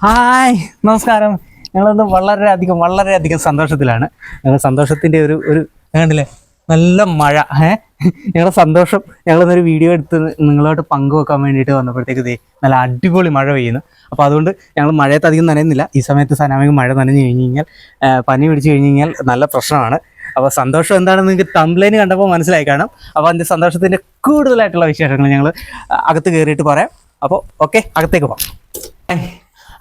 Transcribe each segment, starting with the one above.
Hi, നമസ്കാരം. ഞങ്ങളൊന്ന് വളരെയധികം സന്തോഷത്തിലാണ്. ഞങ്ങൾ സന്തോഷത്തിൻ്റെ ഒരു കണ്ടില്ലേ, നല്ല മഴ. ഞങ്ങളുടെ സന്തോഷം ഞങ്ങളൊന്നൊരു വീഡിയോ എടുത്ത് നിങ്ങളോട്ട് പങ്കുവെക്കാൻ വേണ്ടിയിട്ട് വന്നപ്പോഴത്തേക്ക് നല്ല അടിപൊളി മഴ പെയ്യുന്നു. അപ്പോൾ അതുകൊണ്ട് ഞങ്ങൾ മഴയത്ത് അധികം നനയുന്നില്ല. ഈ സമയത്ത് സനാമിക മഴ നനഞ്ഞു കഴിഞ്ഞ് കഴിഞ്ഞാൽ പനി പിടിച്ച് കഴിഞ്ഞ് കഴിഞ്ഞാൽ നല്ല പ്രശ്നമാണ്. അപ്പോൾ സന്തോഷം എന്താണെന്ന് നിങ്ങൾക്ക് തംബ്ലൈൻ കണ്ടപ്പോൾ മനസ്സിലായി കാണാം. അപ്പോൾ അതിൻ്റെ സന്തോഷത്തിൻ്റെ കൂടുതലായിട്ടുള്ള വിശേഷങ്ങൾ ഞങ്ങൾ അകത്ത് കയറിയിട്ട് പറയാം. അപ്പോൾ ഓക്കെ, അകത്തേക്ക് പോകാം.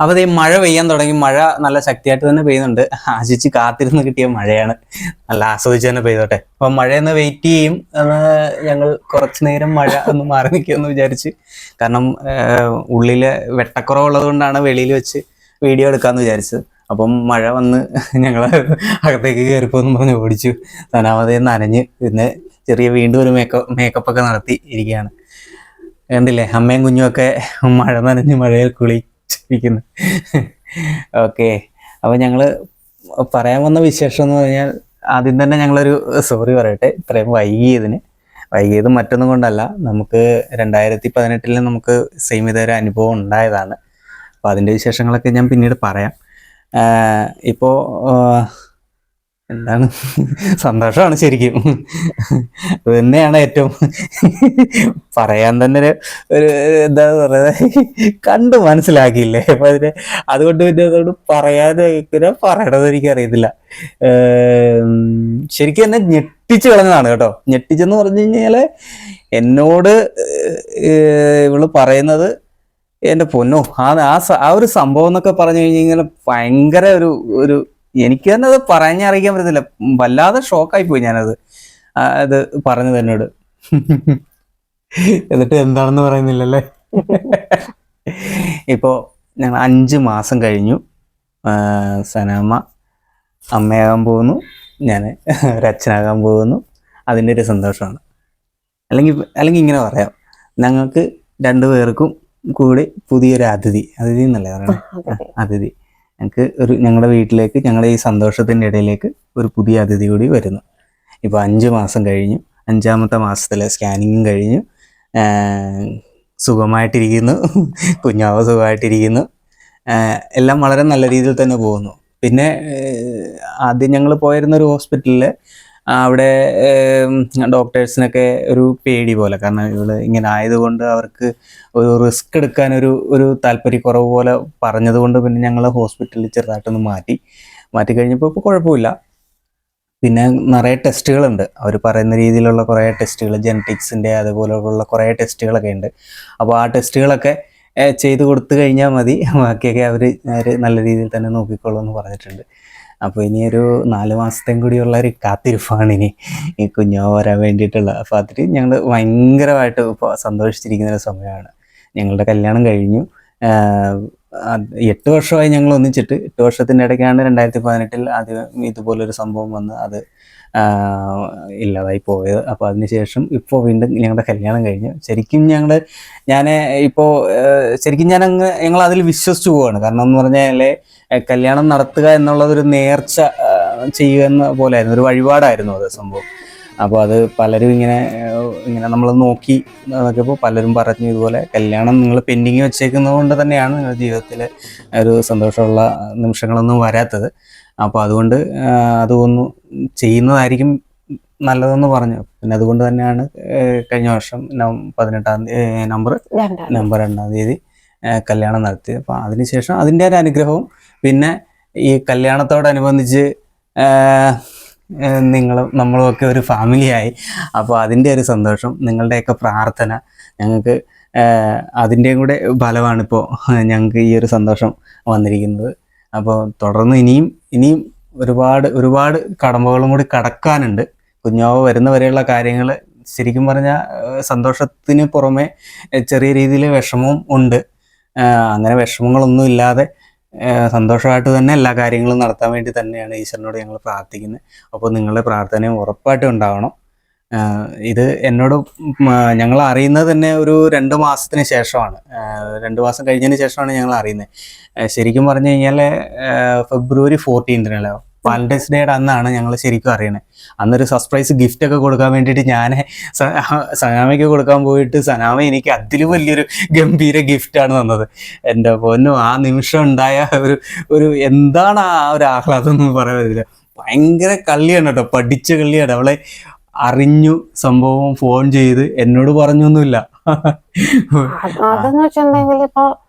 അപ്പോൾ മഴ പെയ്യാൻ തുടങ്ങി. മഴ നല്ല ശക്തിയായിട്ട് തന്നെ പെയ്യുന്നുണ്ട്. ആശിച്ച് കാത്തിരുന്ന് കിട്ടിയ മഴയാണ്. നല്ല ആസ്വദിച്ച് തന്നെ പെയ്തോട്ടെ. അപ്പം മഴയൊന്ന് വെയിറ്റ് ചെയ്യും. ഞങ്ങൾ കുറച്ച് നേരം മഴ ഒന്ന് മാറി നിൽക്കുമെന്ന് വിചാരിച്ച്. കാരണം ഉള്ളിൽ വെട്ടക്കുറവുള്ളത് കൊണ്ടാണ് വെളിയിൽ വെച്ച് വീഡിയോ എടുക്കാമെന്ന് വിചാരിച്ചത്. അപ്പം മഴ വന്ന് ഞങ്ങൾ അകത്തേക്ക് കയറിപ്പോന്ന് പറഞ്ഞ് ഓടിച്ചു. സനാമതയെ നനഞ്ഞ് പിന്നെ വീണ്ടും ഒരു മേക്കപ്പൊക്കെ നടത്തി ഇരിക്കുകയാണ്. കണ്ടില്ലേ, അമ്മയും കുഞ്ഞുമൊക്കെ മഴ നനഞ്ഞ് മഴയിൽ കുളിച്ചിരിക്കുന്നു. ഓക്കെ, അപ്പോൾ ഞങ്ങൾ പറയാൻ വന്ന വിശേഷം എന്ന് പറഞ്ഞാൽ ആദ്യം തന്നെ ഞങ്ങളൊരു സോറി പറയട്ടെ. ഇത്രയും വൈകിയത് മറ്റൊന്നും കൊണ്ടല്ല. നമുക്ക് 2018 നമുക്ക് സെയിം ഇതൊരു അനുഭവം ഉണ്ടായതാണ്. അപ്പോൾ അതിൻ്റെ വിശേഷങ്ങളൊക്കെ ഞാൻ പിന്നീട് പറയാം. ഇപ്പോൾ എന്താണ്, സന്തോഷമാണ് ശരിക്കും. അത് തന്നെയാണ് ഏറ്റവും പറയാൻ തന്നെ ഒരു എന്താ പറയുക, കണ്ടു മനസ്സിലാക്കിയില്ലേ. അപ്പം അതുകൊണ്ട് പിന്നെ അതോട് പറയാതെ പറയണത് എനിക്കറിയത്തില്ല. ശരിക്കും എന്നെ ഞെട്ടിച്ച് കളഞ്ഞതാണ് കേട്ടോ. ഞെട്ടിച്ചെന്ന് പറഞ്ഞു കഴിഞ്ഞാൽ എന്നോട് ഇവള് പറയുന്നത്, എൻ്റെ പൊന്നോ, ആ ഒരു സംഭവം എന്നൊക്കെ പറഞ്ഞു കഴിഞ്ഞാൽ ഭയങ്കര ഒരു എനിക്ക് തന്നെ അത് പറഞ്ഞറിയിക്കാൻ പറ്റത്തില്ല. വല്ലാതെ ഷോക്കായിപ്പോയി ഞാനത് അത് പറഞ്ഞത് എന്നോട്. എന്നിട്ട് എന്താണെന്ന് പറയുന്നില്ലല്ലേ. ഇപ്പോൾ ഞങ്ങൾ 5 മാസം കഴിഞ്ഞു. സനാമ അമ്മയാകാൻ പോകുന്നു, ഞാൻ ഒരച്ഛനാകാൻ പോകുന്നു. അതിൻ്റെ ഒരു സന്തോഷമാണ്. അല്ലെങ്കിൽ ഇങ്ങനെ പറയാം, ഞങ്ങൾക്ക് 2 പേർക്കും കൂടി പുതിയൊരു അതിഥി എന്നല്ലേ പറയണേ, അതിഥി. ഞങ്ങളുടെ വീട്ടിലേക്ക്, ഞങ്ങളുടെ ഈ സന്തോഷത്തിൻ്റെ ഇടയിലേക്ക് ഒരു പുതിയ അതിഥി കൂടി വരുന്നു. ഇപ്പോൾ 5 മാസം കഴിഞ്ഞു. 5ാമത്തെ മാസത്തിലെ സ്കാനിങ്ങും കഴിഞ്ഞു. സുഖമായിട്ടിരിക്കുന്നു, കുഞ്ഞാവ് സുഖമായിട്ടിരിക്കുന്നു. എല്ലാം വളരെ നല്ല രീതിയിൽ തന്നെ പോകുന്നു. പിന്നെ ആദ്യം ഞങ്ങൾ പോയിരുന്നൊരു ഹോസ്പിറ്റലിൽ, അവിടെ ഡോക്ടേഴ്സിനൊക്കെ ഒരു പേടി പോലെ. കാരണം ഇവള് ഇങ്ങനെ ആയതുകൊണ്ട് അവർക്ക് ഒരു റിസ്ക് എടുക്കാൻ ഒരു താല്പര്യക്കുറവ് പോലെ പറഞ്ഞതുകൊണ്ട് പിന്നെ ഞങ്ങൾ ഹോസ്പിറ്റലിൽ ചെറുതായിട്ടൊന്ന് മാറ്റി കഴിഞ്ഞപ്പോൾ ഇപ്പോൾ കുഴപ്പമില്ല. പിന്നെ നിറയെ ടെസ്റ്റുകളുണ്ട്. അവർ പറയുന്ന രീതിയിലുള്ള കുറേ ടെസ്റ്റുകൾ, ജെനറ്റിക്സിൻ്റെ അതുപോലെയുള്ള കുറേ ടെസ്റ്റുകളൊക്കെ ഉണ്ട്. അപ്പോൾ ആ ടെസ്റ്റുകളൊക്കെ ചെയ്ത് കൊടുത്തു കഴിഞ്ഞാൽ മതി, ബാക്കിയൊക്കെ അവർ നല്ല രീതിയിൽ തന്നെ നോക്കിക്കോളൂ എന്ന് പറഞ്ഞിട്ടുണ്ട്. അപ്പോൾ ഇനിയൊരു 4 മാസത്തേയും കൂടിയുള്ള ഒരു കാത്തിരിപ്പാണ് ഇനി ഈ കുഞ്ഞാവ് വരാൻ വേണ്ടിയിട്ടുള്ള. അപ്പോൾ അതിൽ ഞങ്ങൾ ഭയങ്കരമായിട്ട് ഇപ്പോൾ സന്തോഷിച്ചിരിക്കുന്നൊരു സമയമാണ്. ഞങ്ങളുടെ കല്യാണം കഴിഞ്ഞു. 8 വർഷമായി ഞങ്ങൾ ഒന്നിച്ചിട്ട്. 8 വർഷത്തിൻ്റെ ഇടയ്ക്കാണ് 2018 ആദ്യം ഇതുപോലൊരു സംഭവം വന്ന് അത് ഇല്ലാതായി പോയത്. അപ്പോൾ അതിനുശേഷം ഇപ്പോൾ വീണ്ടും ഞങ്ങളുടെ കല്യാണം കഴിഞ്ഞു. ശരിക്കും ഞങ്ങൾ അതിൽ വിശ്വസിച്ചു പോവുകയാണ്. കാരണം എന്ന് പറഞ്ഞാൽ കല്യാണം നടത്തുക എന്നുള്ളതൊരു നേർച്ച ചെയ്യുക എന്ന പോലെയായിരുന്നു, ഒരു വഴിപാടായിരുന്നു അത് സംഭവം. അപ്പോൾ അത് പലരും ഇങ്ങനെ നമ്മൾ നോക്കി നോക്കിയപ്പോൾ പലരും പറഞ്ഞു, ഇതുപോലെ കല്യാണം നിങ്ങൾ പെൻഡിങ് വെച്ചേക്കുന്നത് കൊണ്ട് തന്നെയാണ് നിങ്ങളുടെ ജീവിതത്തിൽ ഒരു സന്തോഷമുള്ള നിമിഷങ്ങളൊന്നും വരാത്തത്. അപ്പോൾ അതുകൊണ്ട് അതൊന്ന് ചെയ്യുന്നതായിരിക്കും നല്ലതെന്ന് പറഞ്ഞു. പിന്നെ അതുകൊണ്ട് തന്നെയാണ് കഴിഞ്ഞ വർഷം നവംബർ 2-ാം തീയതി കല്യാണം നടത്തിയത്. അപ്പോൾ അതിനുശേഷം അതിൻ്റെ ഒരു അനുഗ്രഹവും, പിന്നെ ഈ കല്യാണത്തോടനുബന്ധിച്ച് നമ്മളുമൊക്കെ ഒരു ഫാമിലിയായി. അപ്പോൾ അതിൻ്റെ ഒരു സന്തോഷം, നിങ്ങളുടെയൊക്കെ പ്രാർത്ഥന ഞങ്ങൾക്ക് അതിൻ്റെയും കൂടെ ഫലമാണിപ്പോൾ ഞങ്ങൾക്ക് ഈ ഒരു സന്തോഷം വന്നിരിക്കുന്നത്. അപ്പോൾ തുടർന്ന് ഇനിയും ഒരുപാട് കടമ്പകളും കൂടി കടക്കാനുണ്ട്. കുഞ്ഞാവ് വരുന്നവരെയുള്ള കാര്യങ്ങൾ ശരിക്കും പറഞ്ഞാൽ സന്തോഷത്തിന് പുറമെ ചെറിയ രീതിയിൽ വിഷമവും ഉണ്ട്. അങ്ങനെ വിഷമങ്ങളൊന്നും ഇല്ലാതെ സന്തോഷമായിട്ട് തന്നെ എല്ലാ കാര്യങ്ങളും നടത്താൻ വേണ്ടി തന്നെയാണ് ഈശ്വരനോട് ഞങ്ങൾ പ്രാർത്ഥിക്കുന്നത്. അപ്പോൾ നിങ്ങളുടെ പ്രാർത്ഥനയും ഉറപ്പായിട്ടും ഉണ്ടാവണം. ഇത് എന്നോട് ഞങ്ങൾ അറിയുന്നത് തന്നെ ഒരു 2 മാസത്തിന് ശേഷമാണ്. 2 മാസം കഴിഞ്ഞതിന് ശേഷമാണ് ഞങ്ങൾ അറിയുന്നത്. ശരിക്കും പറഞ്ഞു കഴിഞ്ഞാൽ February 14-നല്ലേ വാലന്റൈൻസ് ഡേയുടെ അന്നാണ് ഞങ്ങൾ ശരിക്കും അറിയണത്. അന്നൊരു സർപ്രൈസ് ഗിഫ്റ്റ് ഒക്കെ കൊടുക്കാൻ വേണ്ടിയിട്ട് ഞാൻ സനാമയ്ക്ക് കൊടുക്കാൻ പോയിട്ട് സനാമ എനിക്ക് അതിലും വലിയൊരു ഗംഭീര ഗിഫ്റ്റാണ് തന്നത്. എൻ്റെ പൊന്നോ, ആ നിമിഷം ഉണ്ടായ ഒരു എന്താണ് ആ ഒരു ആഹ്ലാദം എന്ന് പറയാൻ പറ്റില്ല. ഭയങ്കര കള്ളിയാണ് കേട്ടോ, പഠിച്ച കള്ളിയാണ്. അവളെ അറിഞ്ഞു സംഭവം, ഫോൺ ചെയ്ത് എന്നോട് പറഞ്ഞൊന്നുമില്ല. അതെന്ന് വെച്ചിട്ടുണ്ടെങ്കിൽ ഇപ്പൊ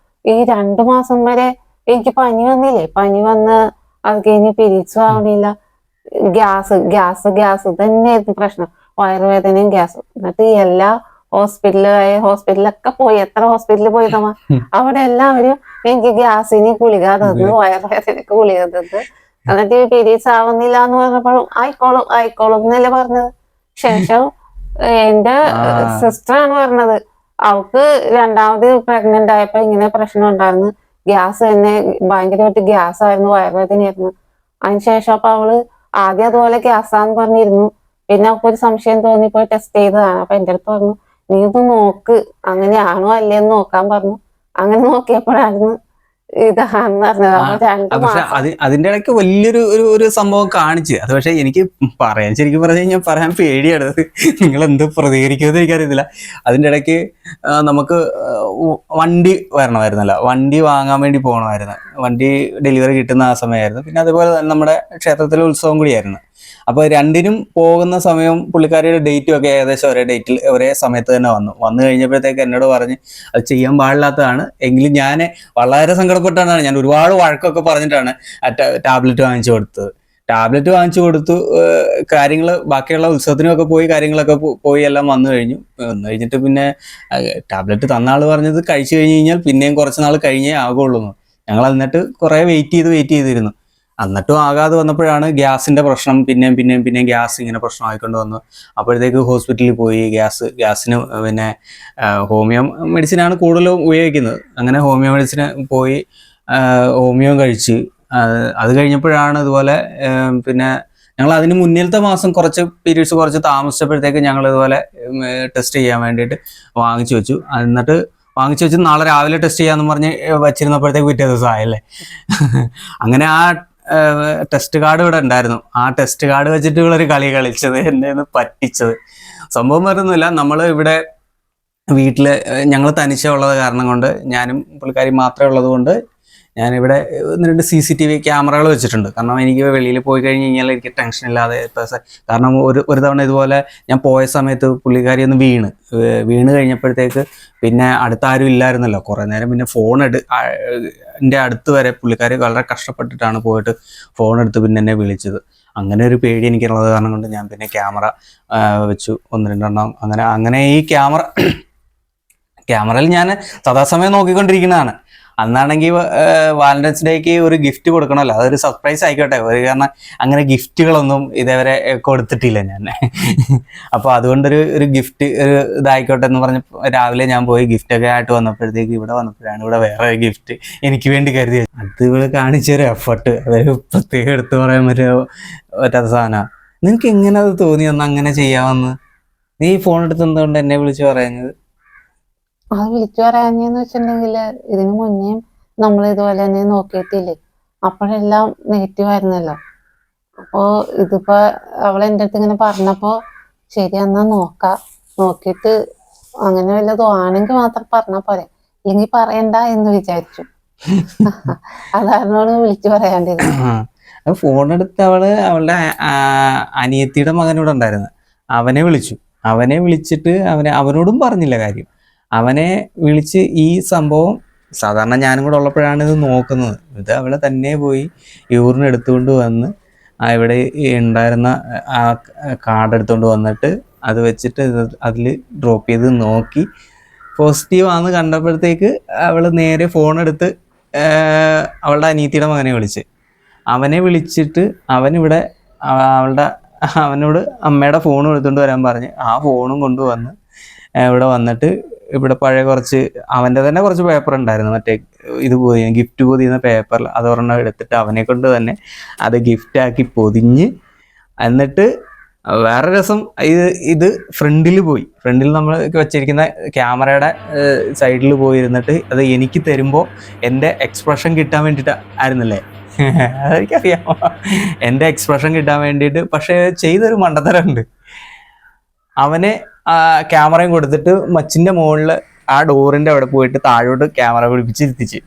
ഈ 2 മാസം വരെ എനിക്ക് പനി വന്നില്ലേ, പനി വന്ന് അത് കഴിഞ്ഞ് പിരിച്ചു ആവണില്ല, ഗ്യാസ് തന്നെയായിരുന്നു പ്രശ്നം, വയറുവേദനയും ഗ്യാസും. എന്നിട്ട് എല്ലാ ഹോസ്പിറ്റലിലൊക്കെ പോയി, എത്ര ഹോസ്പിറ്റലിൽ പോയി തമ്മ, അവിടെ എല്ലാവരും എനിക്ക് ഗ്യാസിന് ഗുളിക തന്നു, വയറുവേദനക്ക് ഗുളിക തന്നു. എന്നിട്ട് പീരീഡ്സ് ആവുന്നില്ല എന്ന് പറഞ്ഞപ്പോഴും ആയിക്കോളും എന്നല്ലേ പറഞ്ഞത്. ശേഷം എന്റെ സിസ്റ്ററാണ് പറഞ്ഞത്, അവൾക്ക് 2ാമത് പ്രഗ്നന്റ് ആയപ്പോ ഇങ്ങനെ പ്രശ്നം ഉണ്ടായിരുന്നു, ഗ്യാസ് തന്നെ ഭയങ്കരമായിട്ട് ഗ്യാസ് ആയിരുന്നു, വയറുവേദനയായിരുന്നു. അതിനുശേഷം അപ്പൊ അവള് ആദ്യം അതുപോലെ ഗ്യാസാന്ന് പറഞ്ഞിരുന്നു. പിന്നെ അവൾക്ക് ഒരു സംശയം തോന്നിപ്പോയി ടെസ്റ്റ് ചെയ്തതാണ്. അപ്പൊ എന്റെ അടുത്ത് പറഞ്ഞു, നീ ഇത് നോക്ക്, അങ്ങനെയാണോ അല്ലേന്ന് നോക്കാൻ പറഞ്ഞു. അങ്ങനെ നോക്കിയപ്പോഴായിരുന്നു ഇതാന്ന് പറഞ്ഞത്. പക്ഷെ അതിന്റെ ഇടയ്ക്ക് വലിയൊരു ഒരു സംഭവം കാണിച്ച്. അത് പക്ഷെ എനിക്ക് ശരിക്കും പറഞ്ഞു കഴിഞ്ഞാൽ പറയാൻ പേടിയാണ്. നിങ്ങൾ എന്ത് പ്രതികരിക്കുമെന്ന് എനിക്കറിയത്തില്ല. അതിന്റെ ഇടയ്ക്ക് നമുക്ക് വണ്ടി വരണമായിരുന്നല്ലോ, വണ്ടി വാങ്ങാൻ വേണ്ടി പോകണമായിരുന്നു. വണ്ടി ഡെലിവറി കിട്ടുന്ന ആ സമയമായിരുന്നു. പിന്നെ അതുപോലെ തന്നെ നമ്മുടെ ക്ഷേത്രത്തിലെ ഉത്സവം കൂടിയായിരുന്നു. അപ്പോൾ രണ്ടിനും പോകുന്ന സമയം പുള്ളിക്കാരിയുടെ ഡേറ്റും ഒക്കെ ഏകദേശം ഒരേ സമയത്ത് തന്നെ വന്നു കഴിഞ്ഞപ്പോഴത്തേക്ക് എന്നോട് പറഞ്ഞ് അത് ചെയ്യാൻ പാടില്ലാത്തതാണ്. എങ്കിലും ഞാൻ വളരെ സങ്കടപ്പെട്ടാണ്, ഞാൻ ഒരുപാട് വഴക്കൊക്കെ പറഞ്ഞിട്ടാണ് ടാബ്ലറ്റ് വാങ്ങിച്ചു കൊടുത്തു. കാര്യങ്ങൾ ബാക്കിയുള്ള ഉത്സവത്തിനൊക്കെ പോയി, കാര്യങ്ങളൊക്കെ പോയി എല്ലാം വന്നു കഴിഞ്ഞിട്ട് പിന്നെ ടാബ്ലറ്റ് തന്ന ആൾ പറഞ്ഞത് കഴിച്ചു കഴിഞ്ഞാൽ പിന്നെയും കുറച്ച് നാൾ കഴിഞ്ഞേ ആകുള്ളൂ. ഞങ്ങൾ എന്നിട്ട് കുറേ വെയിറ്റ് ചെയ്തിരുന്നു. എന്നിട്ടും ആകാതെ വന്നപ്പോഴാണ് ഗ്യാസിന്റെ പ്രശ്നം പിന്നെയും ഗ്യാസ് ഇങ്ങനെ പ്രശ്നമായിക്കൊണ്ട് വന്നു. അപ്പോഴത്തേക്ക് ഹോസ്പിറ്റലിൽ പോയി. ഗ്യാസിന് പിന്നെ ഹോമിയോ മെഡിസിനാണ് കൂടുതലും ഉപയോഗിക്കുന്നത്. അങ്ങനെ ഹോമിയോ മെഡിസിന് പോയി, ഹോമിയോ കഴിച്ച്. അത് കഴിഞ്ഞപ്പോഴാണ് ഇതുപോലെ പിന്നെ ഞങ്ങൾ അതിന് മുന്നിലത്തെ മാസം പീരീഡ്സ് കുറച്ച് താമസിച്ചപ്പോഴത്തേക്ക് ഞങ്ങൾ ഇതുപോലെ ടെസ്റ്റ് ചെയ്യാൻ വേണ്ടിയിട്ട് വാങ്ങിച്ചു വെച്ചു. എന്നിട്ട് നാളെ രാവിലെ ടെസ്റ്റ് ചെയ്യാന്ന് പറഞ്ഞ് വച്ചിരുന്നപ്പോഴത്തേക്ക് പിറ്റേ ദിവസം ആയല്ലേ. അങ്ങനെ ആ ടെസ്റ്റ് കാർഡ് ഇവിടെ ഉണ്ടായിരുന്നു. ആ ടെസ്റ്റ് കാർഡ് വെച്ചിട്ട് ഇവളൊരു കളി കളിച്ചത്, എന്നെ പറ്റിച്ചത്. സംഭവം വരുന്നില്ല, നമ്മൾ ഇവിടെ വീട്ടില് ഞങ്ങൾ തനിച്ചുള്ളത് കാരണം കൊണ്ട്, ഞാനും പുള്ളിക്കാരി മാത്രമേ ഉള്ളത് കൊണ്ട് ഞാനിവിടെ 2 CCTV ക്യാമറകൾ വെച്ചിട്ടുണ്ട്. കാരണം എനിക്ക് വെളിയിൽ പോയി കഴിഞ്ഞ് കഴിഞ്ഞാൽ എനിക്ക് ടെൻഷൻ ഇല്ലാതെ. കാരണം ഒരു തവണ ഇതുപോലെ ഞാൻ പോയ സമയത്ത് പുള്ളിക്കാരി ഒന്ന് വീണ് കഴിഞ്ഞപ്പോഴത്തേക്ക് പിന്നെ അടുത്ത ആരും ഇല്ലായിരുന്നല്ലോ കുറേ നേരം. പിന്നെ എൻ്റെ അടുത്ത് വരെ പുള്ളിക്കാരി വളരെ കഷ്ടപ്പെട്ടിട്ടാണ് പോയിട്ട് ഫോൺ എടുത്ത് പിന്നെ എന്നെ വിളിച്ചത്. അങ്ങനെ ഒരു പേടി എനിക്കുള്ളത് കാരണം കൊണ്ട് ഞാൻ പിന്നെ ക്യാമറ വെച്ചു, 1-2 എണ്ണം. അങ്ങനെ ഈ ക്യാമറയിൽ ഞാൻ സദാസമയം നോക്കിക്കൊണ്ടിരിക്കുന്നതാണ്. അന്നാണെങ്കിൽ വാലന്റൈൻസ് ഡേക്ക് ഒരു ഗിഫ്റ്റ് കൊടുക്കണമല്ലോ, അതൊരു സർപ്രൈസ് ആയിക്കോട്ടെ. കാരണം അങ്ങനെ ഗിഫ്റ്റുകളൊന്നും ഇതേവരെ കൊടുത്തിട്ടില്ല ഞാൻ. അപ്പോൾ അതുകൊണ്ടൊരു ഗിഫ്റ്റ് ഇതായിക്കോട്ടെ എന്ന് പറഞ്ഞ് രാവിലെ ഞാൻ പോയി ഗിഫ്റ്റൊക്കെ ആയിട്ട് വന്നപ്പോഴത്തേക്ക് ഇവിടെ വേറെ ഗിഫ്റ്റ് എനിക്ക് വേണ്ടി കരുതി. അത് ഇവിടെ കാണിച്ചൊരു എഫർട്ട്, അതൊരു പ്രത്യേകം എടുത്തു പറയാൻ പറ്റാത്ത സാധനമാണ്. നിനക്ക് എങ്ങനെ അത് തോന്നി ഒന്ന് അങ്ങനെ ചെയ്യാമെന്ന്? നീ ഫോൺ എടുത്തെന്തുകൊണ്ട് എന്നെ വിളിച്ച് പറയുന്നത്? അത് വിളിച്ചു പറയാഞ്ഞെന്ന് വെച്ചിട്ടുണ്ടെങ്കില് ഇതിനു മുന്നേ നമ്മൾ ഇതുപോലെ തന്നെ നോക്കിയിട്ടില്ലേ, അപ്പോഴെല്ലാം നെഗറ്റീവ് ആയിരുന്നല്ലോ. അപ്പോ ഇതിപ്പോ അവൾ എൻ്റെ അടുത്ത് ഇങ്ങനെ പറഞ്ഞപ്പോ ശരി എന്നാ നോക്കിയിട്ട് അങ്ങനെ വല്ലതും ആണെങ്കിൽ മാത്രം പറഞ്ഞാൽ പോരെ, ഇല്ലെങ്കിൽ പറയണ്ട എന്ന് വിചാരിച്ചു. അതാണ് വിളിച്ചു പറയാണ്ടിരുന്നത്. ഫോൺ എടുത്ത് അവളുടെ അനിയത്തിയുടെ മകനോട് ഉണ്ടായിരുന്നു, അവനെ വിളിച്ചിട്ട് അവനോടും പറഞ്ഞില്ല കാര്യം. അവനെ വിളിച്ച് ഈ സംഭവം, സാധാരണ ഞാനും കൂടെ ഉള്ളപ്പോഴാണ് ഇത് നോക്കുന്നത്. ഇത് അവളെ തന്നെ പോയി യൂറിൻ എടുത്തുകൊണ്ട് വന്ന് ഇവിടെ ഉണ്ടായിരുന്ന ആ കാർഡ് എടുത്തുകൊണ്ട് വന്നിട്ട് അത് വെച്ചിട്ട് അതിൽ ഡ്രോപ്പ് ചെയ്ത് നോക്കി പോസിറ്റീവ് ആണെന്ന് കണ്ടപ്പോഴത്തേക്ക് അവൾ നേരെ ഫോൺ എടുത്ത് അവളുടെ അനിയത്തിയുടെ മകനെ അവനെ വിളിച്ചിട്ട് അവനോട് അമ്മയുടെ ഫോണും എടുത്തുകൊണ്ട് വരാൻ പറഞ്ഞ് ആ ഫോണും കൊണ്ടുവന്ന് ഇവിടെ വന്നിട്ട് ഇവിടെ പഴയ അവൻ്റെ തന്നെ കുറച്ച് പേപ്പർ ഉണ്ടായിരുന്നു, മറ്റേ ഗിഫ്റ്റ് പൊതിയുന്ന പേപ്പറിൽ അതൊരെണ്ണം എടുത്തിട്ട് അവനെ കൊണ്ട് തന്നെ അത് ഗിഫ്റ്റാക്കി പൊതിഞ്ഞ്. എന്നിട്ട് വേറെ രസം, ഇത് ഫ്രണ്ടിൽ നമ്മൾ വെച്ചിരിക്കുന്ന ക്യാമറയുടെ സൈഡിൽ പോയിരുന്നിട്ട് അത് എനിക്ക് തരുമ്പോൾ എൻ്റെ എക്സ്പ്രഷൻ കിട്ടാൻ വേണ്ടിയിട്ട് ആയിരുന്നല്ലേ, അതെനിക്കറിയാം. എൻ്റെ എക്സ്പ്രഷൻ കിട്ടാൻ വേണ്ടിയിട്ട്. പക്ഷേ ചെയ്തൊരു മണ്ടത്തരമുണ്ട്. അവന് ക്യാമറയും കൊടുത്തിട്ട് മച്ചിൻ്റെ മുകളിൽ ആ ഡോറിൻ്റെ അവിടെ പോയിട്ട് താഴോട്ട് ക്യാമറ പിടിപ്പിച്ചിരുത്തിച്ച്.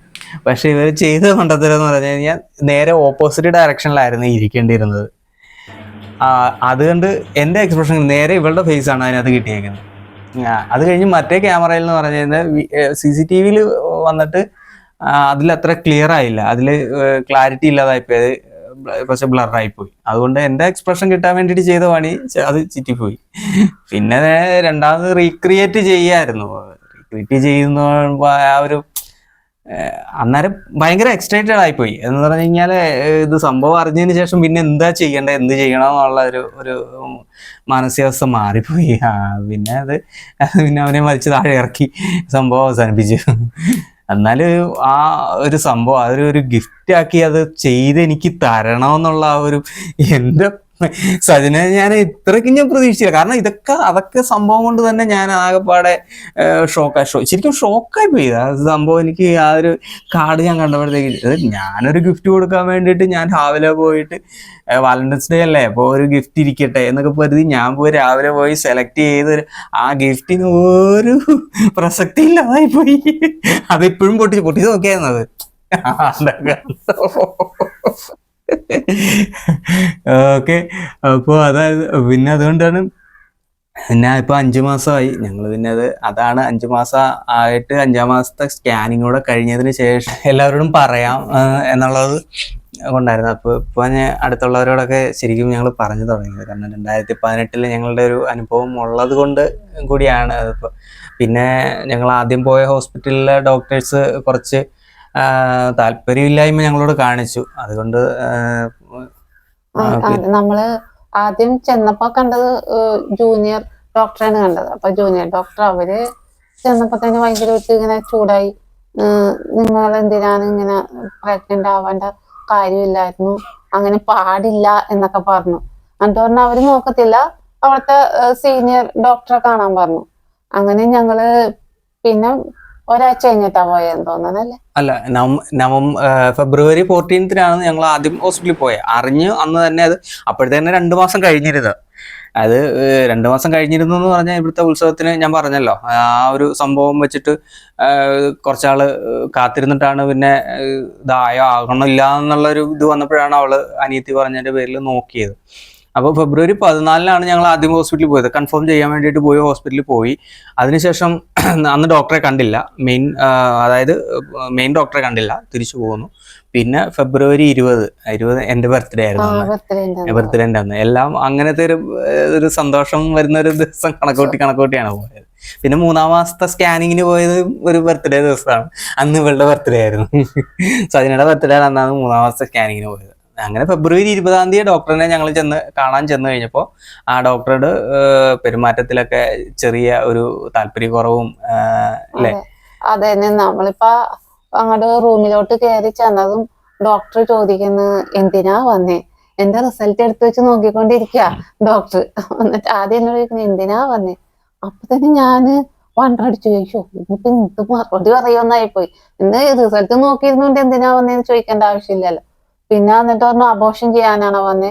പക്ഷെ ഇവർ ചെയ്ത മണ്ടത്തരം എന്ന് പറഞ്ഞു കഴിഞ്ഞാൽ നേരെ ഓപ്പോസിറ്റ് ഡയറക്ഷനിലായിരുന്നു ഇരിക്കേണ്ടിയിരുന്നത്. അതുകൊണ്ട് എൻ്റെ എക്സ്പ്രഷൻ നേരെ ഇവളുടെ ഫേസാണ് അതിനകത്ത് കിട്ടിയേക്കുന്നത്. അത് കഴിഞ്ഞ് മറ്റേ ക്യാമറയിൽ എന്ന് പറഞ്ഞു കഴിഞ്ഞാൽ CCTV വന്നിട്ട് അതിലത്ര ക്ലിയർ ആയില്ല, അതിൽ ക്ലാരിറ്റി ഇല്ലാതായിപ്പോയി, കുറച്ച് ബ്ലറായിപ്പോയി. അതുകൊണ്ട് എൻ്റെ എക്സ്പ്രഷൻ കിട്ടാൻ വേണ്ടിയിട്ട് ചെയ്ത പണി അത് ചുറ്റിപ്പോയി. പിന്നെ രണ്ടാമത് റീക്രിയേറ്റ് ചെയ്യായിരുന്നു. റീക്രിയേറ്റ് ചെയ്യുന്ന ആ ഒരു അന്നേരം ഭയങ്കര എക്സൈറ്റഡ് ആയിപ്പോയി. എന്ന് പറഞ്ഞു കഴിഞ്ഞാൽ ഇത് സംഭവം അറിഞ്ഞതിന് ശേഷം പിന്നെ എന്താ ചെയ്യേണ്ടത്, എന്ത് ചെയ്യണം എന്നുള്ള ഒരു മാനസികാവസ്ഥ മാറിപ്പോയി. പിന്നെ പിന്നെ അവനെ വലിച്ച് താഴെ ഇറക്കി സംഭവം അവസാനിപ്പിച്ചു. എന്നാലും ആ ഒരു സംഭവം അതൊരു ഗിഫ്റ്റ് ആക്കി അത് ചെയ്ത് എനിക്ക് തരണമെന്നുള്ള ആ ഒരു എൻ്റെ സജന ഞാൻ ഇത്രയ്ക്ക് ഞാൻ പ്രതീക്ഷിച്ചില്ല. കാരണം അതൊക്കെ സംഭവം കൊണ്ട് തന്നെ ഞാൻ ആകെപ്പാടെ ശരിക്കും ഷോക്കായി പോയി. ആ സംഭവം എനിക്ക് ആ ഒരു കാർഡ് ഞാൻ കണ്ടപ്പോഴത്തേക്ക് ഞാനൊരു ഗിഫ്റ്റ് കൊടുക്കാൻ വേണ്ടിയിട്ട് ഞാൻ രാവിലെ പോയിട്ട് വാലന്റൈൻസ് ഡേ അല്ലേ, അപ്പോൾ ഒരു ഗിഫ്റ്റ് ഇരിക്കട്ടെ എന്നൊക്കെ കരുതി ഞാൻ പോയി രാവിലെ പോയി സെലക്ട് ചെയ്ത് ആ ഗിഫ്റ്റിന് ഒരു പ്രസക്തി ഇല്ലാതായി പോയി. അതിപ്പോഴും പൊട്ടി നോക്കിയായിരുന്നത്. ഓക്കെ. അപ്പോൾ അതായത് പിന്നെ അതുകൊണ്ടാണ് പിന്നെ ഇപ്പൊ 5 മാസമായി ഞങ്ങൾ. പിന്നെ അതാണ് 5 മാസം ആയിട്ട് 5-ാം മാസത്തെ സ്കാനിങ് കൂടെ കഴിഞ്ഞതിന് ശേഷം എല്ലാവരോടും പറയാം എന്നുള്ളത് കൊണ്ടായിരുന്നു. അപ്പോൾ ഇപ്പൊ ഞാൻ അടുത്തുള്ളവരോടൊക്കെ ശരിക്കും ഞങ്ങൾ പറഞ്ഞു തുടങ്ങിയത്. കാരണം 2018 ഞങ്ങളുടെ ഒരു അനുഭവം ഉള്ളത് കൊണ്ട് കൂടിയാണ് അതിപ്പോൾ. പിന്നെ ഞങ്ങൾ ആദ്യം പോയ ഹോസ്പിറ്റലിലെ ഡോക്ടേഴ്സ് കുറച്ച് താല്പര്യമില്ലായ്മ ഞങ്ങളോട് കാണിച്ചു. അതുകൊണ്ട് നമ്മള് ആദ്യം ചെന്നപ്പോ കണ്ടത് ജൂനിയർ ഡോക്ടറാണ് കണ്ടത്. അപ്പൊ ജൂനിയർ ഡോക്ടർ അവര് ചെന്നപ്പോ തന്നെ ഭയങ്കരമായിട്ട് ഇങ്ങനെ ചൂടായി. നിങ്ങൾ എന്തിനാണ് ഇങ്ങനെ പ്രഗ്നന്റ് ആവേണ്ട കാര്യമില്ലായിരുന്നു, അങ്ങനെ പാടില്ല എന്നൊക്കെ പറഞ്ഞു. എന്നിട്ട് പറഞ്ഞാൽ അവര് നോക്കത്തില്ല, അവിടുത്തെ സീനിയർ ഡോക്ടറെ കാണാൻ പറഞ്ഞു. അങ്ങനെ ഞങ്ങള് പിന്നെ ഒരാഴ്ച കഴിഞ്ഞിട്ടാ പോയെന്ന് തോന്നുന്നല്ലേ? അല്ല, ഫെബ്രുവരി 14 ഞങ്ങൾ ആദ്യം ഹോസ്പിറ്റലിൽ പോയത്. അറിഞ്ഞു അന്ന് തന്നെ. അപ്പോഴത്തേന്നെ 2 മാസം കഴിഞ്ഞിരുന്നത്. അത് 2 മാസം കഴിഞ്ഞിരുന്നു എന്ന് പറഞ്ഞാൽ ഇവിടുത്തെ ഉത്സവത്തിന് ഞാൻ പറഞ്ഞല്ലോ, ആ ഒരു സംഭവം വെച്ചിട്ട് കുറച്ചാള് കാത്തിരുന്നിട്ടാണ് പിന്നെ ഇതായോ ആകണമില്ല എന്നുള്ളൊരു ഇത് വന്നപ്പോഴാണ് അവള് അനിയത്തി പറഞ്ഞതിന്റെ പേരിൽ നോക്കിയത്. അപ്പോൾ ഫെബ്രുവരി 14 ഞങ്ങൾ ആദ്യം ഹോസ്പിറ്റലിൽ പോയത്. കൺഫേം ചെയ്യാൻ വേണ്ടിയിട്ട് പോയി ഹോസ്പിറ്റലിൽ പോയി. അതിനുശേഷം അന്ന് ഡോക്ടറെ കണ്ടില്ല, അതായത് മെയിൻ ഡോക്ടറെ കണ്ടില്ല, തിരിച്ചു പോകുന്നു. പിന്നെ ഫെബ്രുവരി 20 എൻ്റെ ബർത്ത്ഡേ ആയിരുന്നു. ബർത്ത്ഡേൻ്റെ അന്ന് എല്ലാം അങ്ങനത്തെ ഒരു സന്തോഷം വരുന്ന ഒരു ദിവസം കണക്കൂട്ടിയാണ് പോയത്. പിന്നെ 3-ാം മാസത്തെ സ്കാനിങ്ങിന് പോയത് ഒരു ബർത്ത്ഡേ ദിവസമാണ്. അന്ന് ഇവളുടെ ബർത്ത്ഡേ ആയിരുന്നു. സജിനയുടെ ബർത്ത്ഡേ അന്നാണ് 3-ാം മാസത്തെ സ്കാനിങ്ങിന് പോയത്. അങ്ങനെ ഫെബ്രുവരി 20 ഡോക്ടറിനെ ഞങ്ങൾ കാണാൻ ചെന്ന് കഴിഞ്ഞപ്പോൾ ആ ഡോക്ടറുടെ പെരുമാറ്റത്തിലൊക്കെ ചെറിയ ഒരു താല്പര്യക്കുറവും അല്ലേ? അതെ, നമ്മളിപ്പോ അങ്ങോട്ട് റൂമിലോട്ട് കയറി ചെന്നതും ഡോക്ടർ ചോദിക്കുന്നു എന്തിനാ വന്നേ. എന്റെ റിസൾട്ട് എടുത്തു വെച്ച് നോക്കിക്കൊണ്ടിരിക്കുക ഡോക്ടർ. എന്നിട്ട് ആദ്യം എന്നോട് ചോദിക്കുന്നത് എന്തിനാ വന്നേ. അപ്പൊ തന്നെ ഞാന് വണ്ടടിച്ചു ചോദിച്ചു, ഇന്നിപ്പോ എന്ത് മറുപടി പറയുമെന്നായിപ്പോയി. ഇന്ന് റിസൾട്ട് നോക്കിയിരുന്നോണ്ട് എന്തിനാ വന്നേന്ന് ചോദിക്കേണ്ട ആവശ്യമില്ലല്ലോ. പിന്നെ എന്നിട്ട് പറഞ്ഞു അബോർഷൻ ചെയ്യാനാണോ വന്നേ,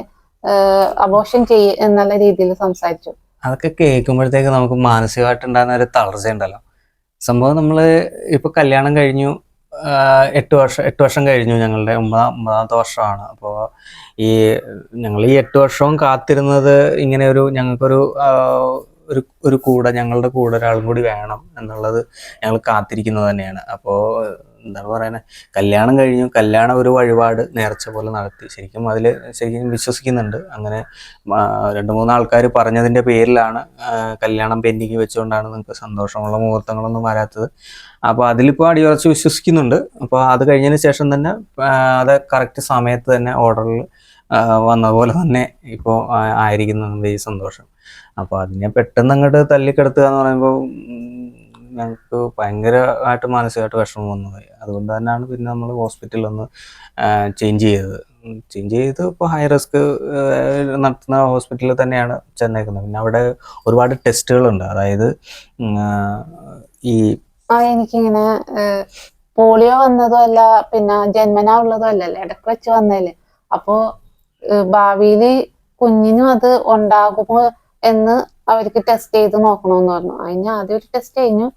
അബോർഷൻ എന്നുള്ള രീതിയിൽ സംസാരിച്ചു. അതൊക്കെ കേൾക്കുമ്പോഴത്തേക്ക് നമുക്ക് മാനസികമായിട്ടുണ്ടാകുന്ന ഒരു തളർച്ച ഉണ്ടല്ലോ. സംഭവം നമ്മള് ഇപ്പൊ കല്യാണം കഴിഞ്ഞു 8 വർഷം കഴിഞ്ഞു. ഞങ്ങളുടെ 9-ാമത്തെ വർഷമാണ്. അപ്പോൾ ഞങ്ങൾ ഈ 8 വർഷവും കാത്തിരുന്നത് ഇങ്ങനെ ഞങ്ങൾക്കൊരു ഞങ്ങളുടെ കൂടെ ഒരാളും കൂടി വേണം എന്നുള്ളത് ഞങ്ങൾ കാത്തിരിക്കുന്നത് തന്നെയാണ്. അപ്പോൾ എന്താണ് പറയുന്നത്, കല്യാണം കഴിഞ്ഞു, കല്യാണം ഒരു വഴിപാട് നേർച്ച പോലെ നടത്തി. ശരിക്കും വിശ്വസിക്കുന്നുണ്ട്. അങ്ങനെ 2-3 ആൾക്കാർ പറഞ്ഞതിൻ്റെ പേരിലാണ് കല്യാണം പെൻഡിങ് വെച്ചുകൊണ്ടാണ് നിങ്ങൾക്ക് സന്തോഷമുള്ള മുഹൂർത്തങ്ങളൊന്നും വരാത്തത്. അപ്പോൾ അതിലിപ്പോൾ അടിയുറച്ച് വിശ്വസിക്കുന്നുണ്ട്. അപ്പോൾ അത് കഴിഞ്ഞതിന് ശേഷം തന്നെ അത് കറക്റ്റ് സമയത്ത് തന്നെ ഓർഡറിൽ വന്ന പോലെ തന്നെ ഇപ്പോൾ ആയിരിക്കുന്നുണ്ട് ഈ സന്തോഷം. അപ്പോൾ അതിനെ പെട്ടെന്ന് അങ്ങോട്ട് തല്ലിക്കെടുത്തുക എന്ന് പറയുമ്പോൾ ഞങ്ങൾക്ക് ഭയങ്കരമായിട്ട് മാനസികമായിട്ട് വിഷമം വന്നുപോയി. അതുകൊണ്ട് തന്നെയാണ് പിന്നെ നമ്മൾ ഹോസ്പിറ്റലിൽ ഒന്ന് ചേഞ്ച് ചെയ്ത് ഇപ്പോൾ ഹൈ റിസ്ക് നടത്തുന്ന ഹോസ്പിറ്റലിൽ തന്നെയാണ് ചെന്നേക്കുന്നത്. പിന്നെ അവിടെ ഒരുപാട് ടെസ്റ്റുകളുണ്ട്. അതായത് എനിക്കിങ്ങനെ പോളിയോ വന്നതും അല്ല, പിന്നെ ജന്മനാ ഉള്ളതും അല്ലല്ലോ, ഇടയ്ക്ക് വെച്ച് വന്നതല്ലേ. അപ്പോ ഭാവിയിൽ കുഞ്ഞിനും അത് ഉണ്ടാകുമോ എന്ന് അവർക്ക് ടെസ്റ്റ് ചെയ്ത് നോക്കണമെന്ന് പറഞ്ഞു. അതിന് ആദ്യം ഒരു ടെസ്റ്റ് കഴിഞ്ഞു,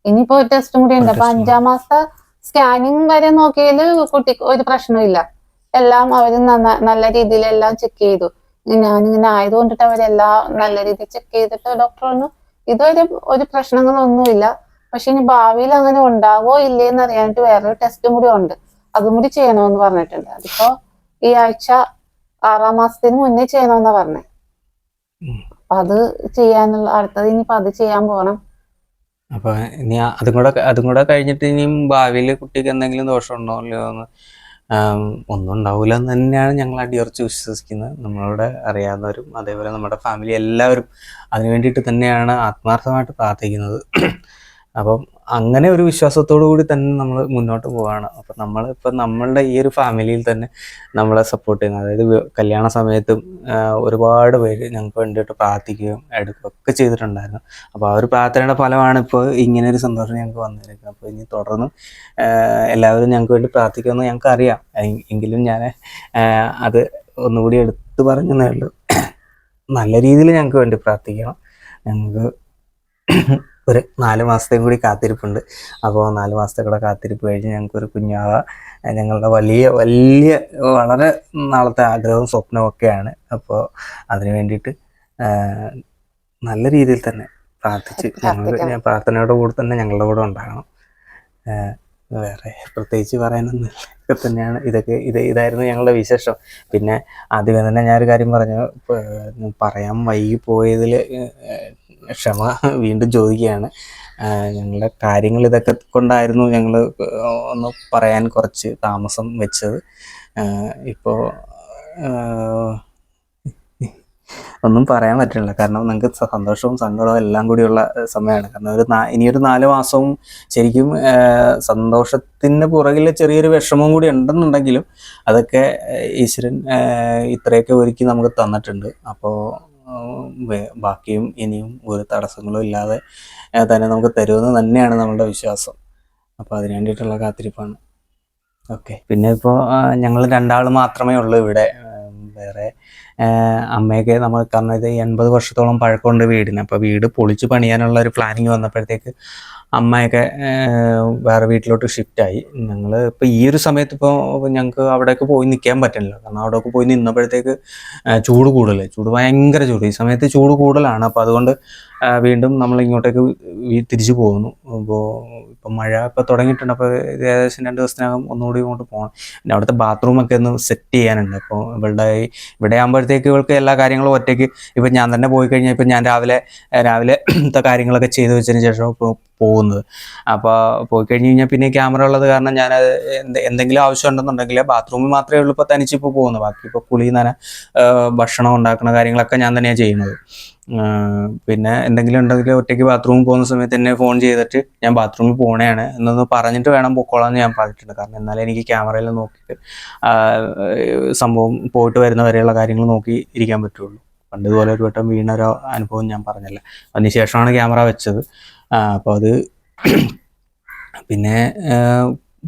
ഇനിയിപ്പോ ഒരു ടെസ്റ്റും കൂടി ഉണ്ട്. അപ്പൊ 5-ാം മാസത്തെ സ്കാനിങ് വരെ നോക്കിയതില് കുട്ടിക്ക് ഒരു പ്രശ്നമില്ല. എല്ലാം അവര് നല്ല രീതിയിൽ എല്ലാം ചെക്ക് ചെയ്തു. ഞാനിങ്ങനെ ആയതുകൊണ്ടിട്ട് അവരെല്ലാം നല്ല രീതിയിൽ ചെക്ക് ചെയ്തിട്ട് ഡോക്ടർ പറഞ്ഞു ഇതുവരെ ഒരു പ്രശ്നങ്ങളൊന്നുമില്ല, പക്ഷെ ഇനി ഭാവിയിൽ അങ്ങനെ ഉണ്ടാവോ ഇല്ലേന്ന് അറിയാനായിട്ട് വേറൊരു ടെസ്റ്റും കൂടി ഉണ്ട്, അതും കൂടി ചെയ്യണമെന്ന് പറഞ്ഞിട്ടുണ്ട്. അതിപ്പോ ഈ ആഴ്ച 6-ാം മാസത്തിന് മുന്നേ ചെയ്യണമെന്നാ പറഞ്ഞേ. അപ്പൊ അത് ചെയ്യാനുള്ള അടുത്തത് ഇനിയിപ്പോ അത് ചെയ്യാൻ പോണം. അപ്പൊ ഇനി അതും കൂടെ കഴിഞ്ഞിട്ട് ഇനിയും ഭാവിയിൽ കുട്ടിക്ക് എന്തെങ്കിലും ദോഷം ഉണ്ടോ ഇല്ലയോ എന്ന് ഒന്നും ഉണ്ടാവില്ല എന്ന് തന്നെയാണ് ഞങ്ങൾ അടിയുറച്ച് വിശ്വസിക്കുന്നത്. നമ്മളോട് അറിയാവുന്നവരും അതേപോലെ നമ്മുടെ ഫാമിലി എല്ലാവരും അതിനു വേണ്ടിയിട്ട് തന്നെയാണ് ആത്മാർത്ഥമായിട്ട് പ്രാർത്ഥിക്കുന്നത്. അപ്പം അങ്ങനെ ഒരു വിശ്വാസത്തോടു കൂടി തന്നെ നമ്മൾ മുന്നോട്ട് പോവുകയാണ്. അപ്പം നമ്മളിപ്പോൾ നമ്മളുടെ ഈ ഒരു ഫാമിലിയിൽ തന്നെ നമ്മളെ സപ്പോർട്ട് ചെയ്യുന്നത്, അതായത് കല്യാണ സമയത്തും ഒരുപാട് പേര് ഞങ്ങൾക്ക് വേണ്ടിയിട്ട് പ്രാർത്ഥിക്കുകയും എടുക്കുകയൊക്കെ ചെയ്തിട്ടുണ്ടായിരുന്നു. അപ്പോൾ ആ ഒരു പ്രാർത്ഥനയുടെ ഫലമാണ് ഇപ്പോൾ ഇങ്ങനെ ഒരു സന്തോഷം ഞങ്ങൾക്ക് വന്നിരിക്കുന്നത്. അപ്പോൾ ഇനി തുടർന്നും എല്ലാവരും ഞങ്ങൾക്ക് വേണ്ടി പ്രാർത്ഥിക്കുമെന്ന് ഞങ്ങൾക്ക് അറിയാം. എങ്കിലും ഞാൻ അത് ഒന്നുകൂടി എടുത്തു പറഞ്ഞതേ ഉള്ളൂ. നല്ല രീതിയിൽ ഞങ്ങൾക്ക് വേണ്ടി പ്രാർത്ഥിക്കണം. ഞങ്ങൾക്ക് ഒരു 4 മാസത്തേയും കൂടി കാത്തിരിപ്പുണ്ട്. അപ്പോൾ 4 മാസത്തെ കൂടെ കാത്തിരിപ്പ് കഴിഞ്ഞ് ഞങ്ങൾക്കൊരു കുഞ്ഞാവ ഞങ്ങളുടെ വലിയ വലിയ വളരെ നാളത്തെ ആഗ്രഹവും സ്വപ്നവും ഒക്കെയാണ്. അപ്പോൾ അതിന് വേണ്ടിയിട്ട് നല്ല രീതിയിൽ തന്നെ പ്രാർത്ഥിച്ച് ഞാൻ പ്രാർത്ഥനയോട് കൂടി തന്നെ ഞങ്ങളുടെ കൂടെ ഉണ്ടാകണം. വേറെ പ്രത്യേകിച്ച് പറയാനൊന്നും ഒക്കെ തന്നെയാണ്. ഇതായിരുന്നു ഞങ്ങളുടെ വിശേഷം. പിന്നെ ആദ്യമേ തന്നെ ഞാനൊരു കാര്യം പറഞ്ഞു, പറയാൻ വൈകി പോയതിൽ ക്ഷമ വീണ്ടും ചോദിക്കുകയാണ്. ഞങ്ങളുടെ കാര്യങ്ങൾ ഇതൊക്കെ കൊണ്ടായിരുന്നു ഞങ്ങൾ ഒന്ന് പറയാൻ കുറച്ച് താമസം വെച്ചത്. ഇപ്പോൾ ഒന്നും പറയാൻ പറ്റില്ല, കാരണം നിങ്ങൾക്ക് സന്തോഷവും സങ്കടവും എല്ലാം കൂടിയുള്ള സമയമാണ്. കാരണം ഇനിയൊരു 4 മാസവും ശരിക്കും സന്തോഷത്തിൻ്റെ പുറകിൽ ചെറിയൊരു വിഷമവും കൂടി ഉണ്ടെന്നുണ്ടെങ്കിലും അതൊക്കെ ഈശ്വരൻ ഇത്രയൊക്കെ ഒരുക്കി നമുക്ക് തന്നിട്ടുണ്ട്. അപ്പോൾ ബാക്കിയും ഇനിയും ഒരു തടസ്സങ്ങളും ഇല്ലാതെ തന്നെ നമുക്ക് തരുമെന്ന് തന്നെയാണ് നമ്മളുടെ വിശ്വാസം. അപ്പോൾ അതിന് വേണ്ടിയിട്ടുള്ള കാത്തിരിപ്പാണ്. ഓക്കെ. പിന്നെ ഇപ്പോൾ ഞങ്ങൾ 2 ആൾ മാത്രമേ ഉള്ളൂ ഇവിടെ. വേറെ അമ്മയൊക്കെ നമ്മൾ, കാരണം ഇത് 80 വർഷത്തോളം പഴക്കമുണ്ട് വീടിന്. അപ്പോൾ വീട് പൊളിച്ച് പണിയാനുള്ള ഒരു പ്ലാനിങ് വന്നപ്പോഴത്തേക്ക് അമ്മയൊക്കെ വേറെ വീട്ടിലോട്ട് ഷിഫ്റ്റായി. ഞങ്ങൾ ഇപ്പോൾ ഈ ഒരു സമയത്ത് ഇപ്പോൾ ഞങ്ങൾക്ക് അവിടെയൊക്കെ പോയി നിൽക്കാൻ പറ്റില്ല, കാരണം അവിടെയൊക്കെ പോയി നിന്നപ്പോഴത്തേക്ക് ചൂട് കൂടുതലേ, ഭയങ്കര ചൂട്. ഈ സമയത്ത് ചൂട് കൂടുതലാണ്. അപ്പോൾ അതുകൊണ്ട് വീണ്ടും നമ്മൾ ഇങ്ങോട്ടേക്ക് തിരിച്ചു പോകുന്നു. ഇപ്പോൾ മഴ ഇപ്പോൾ തുടങ്ങിയിട്ടുണ്ട്. അപ്പോൾ ഇത് ഏകദേശം 2 ദിവസത്തിനകം ഒന്നുകൂടി ഇങ്ങോട്ട് പോകണം. പിന്നെ അവിടുത്തെ ബാത്റൂമൊക്കെ ഒന്ന് സെറ്റ് ചെയ്യാനുണ്ട്. അപ്പോൾ ഇവിടെ ആകുമ്പോഴത്തേക്ക് ഇവൾക്ക് എല്ലാ കാര്യങ്ങളും ഒറ്റയ്ക്ക്, ഇപ്പം ഞാൻ തന്നെ പോയി കഴിഞ്ഞാൽ ഇപ്പം ഞാൻ രാവിലെ കാര്യങ്ങളൊക്കെ ചെയ്ത് വെച്ചതിന് ശേഷം ഇപ്പോൾ പോകുന്നത്. അപ്പോൾ പോയി കഴിഞ്ഞ് കഴിഞ്ഞാൽ പിന്നെ ക്യാമറ ഉള്ളത് കാരണം ഞാൻ എന്തെങ്കിലും ആവശ്യം ഉണ്ടെന്നുണ്ടെങ്കിൽ ബാത്റൂമിൽ മാത്രമേ ഉള്ളൂ ഇപ്പോൾ തനിച്ചിപ്പോൾ പോകുന്നത്. ബാക്കി ഇപ്പോൾ കുളി നന ഭക്ഷണം ഉണ്ടാക്കുന്ന കാര്യങ്ങളൊക്കെ ഞാൻ തന്നെയാണ് ചെയ്യുന്നത്. പിന്നെ എന്തെങ്കിലും ഉണ്ടെങ്കിൽ ഒറ്റയ്ക്ക് ബാത്റൂമിൽ പോകുന്ന സമയത്ത് എന്നെ ഫോൺ ചെയ്തിട്ട് ഞാൻ ബാത്റൂമിൽ പോകണേയാണ് എന്നൊന്ന് പറഞ്ഞിട്ട് വേണം പൊക്കോളാന്ന് ഞാൻ പറഞ്ഞിട്ടുണ്ട്. കാരണം എന്നാലും എനിക്ക് ക്യാമറയിൽ നോക്കിയിട്ട് സംഭവം പോയിട്ട് വരുന്ന വരെയുള്ള കാര്യങ്ങൾ നോക്കി ഇരിക്കാൻ പറ്റുള്ളൂ. പണ്ട് ഇതുപോലെ ഒരു വട്ടം വീണൊരു അനുഭവം ഞാൻ പറഞ്ഞില്ല, അതിന് ശേഷമാണ് ക്യാമറ വെച്ചത്. അപ്പോൾ അത് പിന്നെ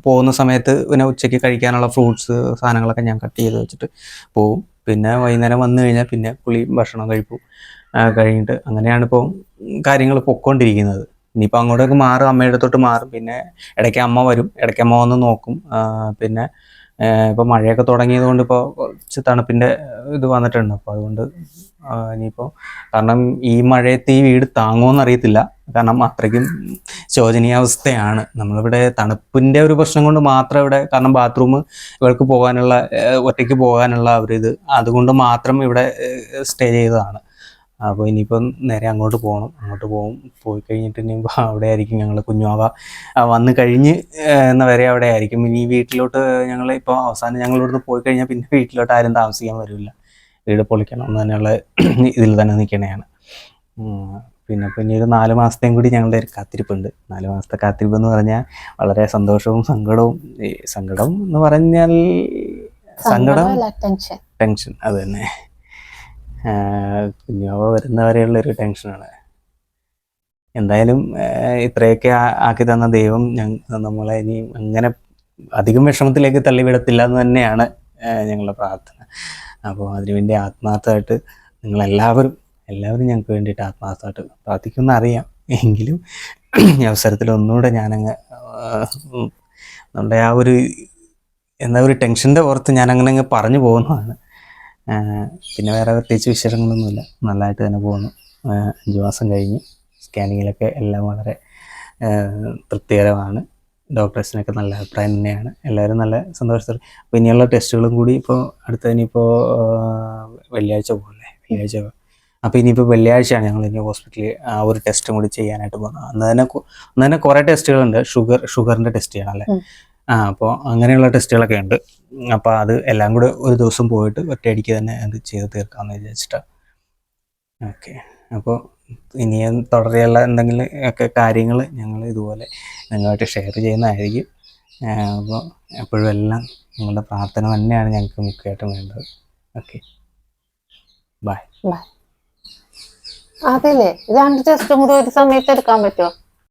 പോകുന്ന സമയത്ത് പിന്നെ ഉച്ചയ്ക്ക് കഴിക്കാനുള്ള ഫ്രൂട്ട്സ് സാധനങ്ങളൊക്കെ ഞാൻ കട്ട് ചെയ്ത് വെച്ചിട്ട് പോവും. പിന്നെ വൈകുന്നേരം വന്നു കഴിഞ്ഞാൽ പിന്നെ കുളിയും ഭക്ഷണം കഴിപ്പും കഴിഞ്ഞിട്ട് അങ്ങനെയാണ് ഇപ്പോൾ കാര്യങ്ങൾ പൊയ്ക്കൊണ്ടിരിക്കുന്നത്. ഇനിയിപ്പോൾ അങ്ങോട്ടേക്ക് മാറും, അമ്മയുടെ അടുത്തോട്ട് മാറും. പിന്നെ ഇടയ്ക്ക് അമ്മ വരും, ഇടയ്ക്ക് അമ്മ വന്ന് നോക്കും. പിന്നെ ഇപ്പോൾ മഴയൊക്കെ തുടങ്ങിയത് കൊണ്ട് ഇപ്പോൾ കുറച്ച് തണുപ്പിൻ്റെ ഇത് വന്നിട്ടുണ്ട്. അപ്പോൾ അതുകൊണ്ട് ഇനിയിപ്പോൾ, കാരണം ഈ മഴയത്ത് ഈ വീട് താങ്ങുമോയെന്ന് അറിയത്തില്ല, കാരണം അത്രയ്ക്കും ശോചനീയാവസ്ഥയാണ്. നമ്മളിവിടെ തണുപ്പിൻ്റെ ഒരു പ്രശ്നം കൊണ്ട് മാത്രം ഇവിടെ, കാരണം ബാത്റൂം ഇവർക്ക് പോകാനുള്ള ഒറ്റയ്ക്ക് പോകാനുള്ള ഒരിത് അതുകൊണ്ട് മാത്രം ഇവിടെ സ്റ്റേ ചെയ്തതാണ്. അപ്പോൾ ഇനിയിപ്പം നേരെ അങ്ങോട്ട് പോകണം. പോയി കഴിഞ്ഞിട്ട് ഇനിയിപ്പോൾ അവിടെ ആയിരിക്കും ഞങ്ങൾ കുഞ്ഞാവ വന്ന് കഴിഞ്ഞ് വരെ അവിടെ ആയിരിക്കും. ഇനി വീട്ടിലോട്ട് ഇപ്പോൾ അവസാനം ഞങ്ങൾ ഇവിടുന്ന് പോയി കഴിഞ്ഞാൽ പിന്നെ വീട്ടിലോട്ട് ആരും താമസിക്കാൻ വരില്ല, വീട് പൊളിക്കണം എന്ന് തന്നെയുള്ള ഇതിൽ തന്നെ നിൽക്കണതാണ്. പിന്നെ ഒരു 4 മാസത്തെയും കൂടി ഞങ്ങളുടെ ഒരു കാത്തിരിപ്പുണ്ട്. 4 മാസത്തെ കാത്തിരിപ്പ് എന്ന് പറഞ്ഞാൽ വളരെ സന്തോഷവും സങ്കടവും. സങ്കടം എന്ന് പറഞ്ഞാൽ ടെൻഷൻ, അത് തന്നെ. കുഞ്ഞാവ വരുന്നവരെയുള്ളൊരു ടെൻഷനാണ്. എന്തായാലും ഇത്രയൊക്കെ ആക്കി തന്ന ദൈവം നമ്മളെ ഇനി അങ്ങനെ അധികം വിഷമത്തിലേക്ക് തള്ളിവിടത്തില്ല എന്ന് തന്നെയാണ് ഞങ്ങളുടെ പ്രാർത്ഥന. അപ്പോൾ അതിനുവേണ്ടി ആത്മാർത്ഥമായിട്ട് നിങ്ങളെല്ലാവരും ഞങ്ങൾക്ക് വേണ്ടിയിട്ട് ആത്മാർത്ഥമായിട്ട് പ്രാർത്ഥിക്കുമെന്ന് അറിയാം. എങ്കിലും ഈ അവസരത്തിൽ ഒന്നുകൂടെ ഞാനങ്ങ് നമ്മുടെ ആ ഒരു ഒരു ടെൻഷൻ്റെ പുറത്ത് ഞാനങ്ങനെ അങ്ങ് പറഞ്ഞു പോകുന്നതാണ്. പിന്നെ വേറെ പ്രത്യേകിച്ച് വിശേഷങ്ങളൊന്നുമില്ല, നല്ലതായിട്ട് തന്നെ പോകുന്നു. 5 മാസം കഴിഞ്ഞ് സ്കാനിങ്ങിലൊക്കെ എല്ലാം വളരെ തൃപ്തികരമാണ്. ഡോക്ടേഴ്സിനൊക്കെ നല്ല അഭിപ്രായം തന്നെയാണ്. എല്ലാവരും നല്ല സന്തോഷത്തോടെ. അപ്പോൾ ഇനിയുള്ള ടെസ്റ്റുകളും കൂടി ഇപ്പോൾ ഇനിയിപ്പോൾ വെള്ളിയാഴ്ച പോകല്ലേ, അപ്പോൾ ഇനിയിപ്പോൾ വെള്ളിയാഴ്ചയാണ് ഞങ്ങൾ ഇനി ഹോസ്പിറ്റലിൽ ആ ഒരു ടെസ്റ്റും കൂടി ചെയ്യാനായിട്ട് പോകുന്നത്. അന്ന് തന്നെ കുറേ ടെസ്റ്റുകളുണ്ട്. ഷുഗറിൻ്റെ ടെസ്റ്റ് ചെയ്യണം അല്ലേ? അപ്പോൾ അങ്ങനെയുള്ള ടെസ്റ്റുകളൊക്കെ ഉണ്ട്. അപ്പോൾ അത് എല്ലാം കൂടെ ഒരു ദിവസം പോയിട്ട് ഒറ്റയടിക്ക് തന്നെ അത് ചെയ്ത് തീർക്കാമെന്ന് വിചാരിച്ചിട്ടാണ്. ഓക്കെ, അപ്പോൾ ഇനിയും തുടരെയുള്ള എന്തെങ്കിലും ഒക്കെ കാര്യങ്ങൾ ഞങ്ങൾ ഇതുപോലെ നിങ്ങളുമായിട്ട് ഷെയർ ചെയ്യുന്നതായിരിക്കും. അപ്പോൾ എപ്പോഴും എല്ലാം നിങ്ങളുടെ പ്രാർത്ഥന തന്നെയാണ് ഞങ്ങൾക്ക് മുഖ്യമായിട്ടും വേണ്ടത്. Okay, bye. അതല്ലേ 2 ടെസ്റ്റും കൂടി ഒരു സമയത്ത് എടുക്കാൻ പറ്റുമോ?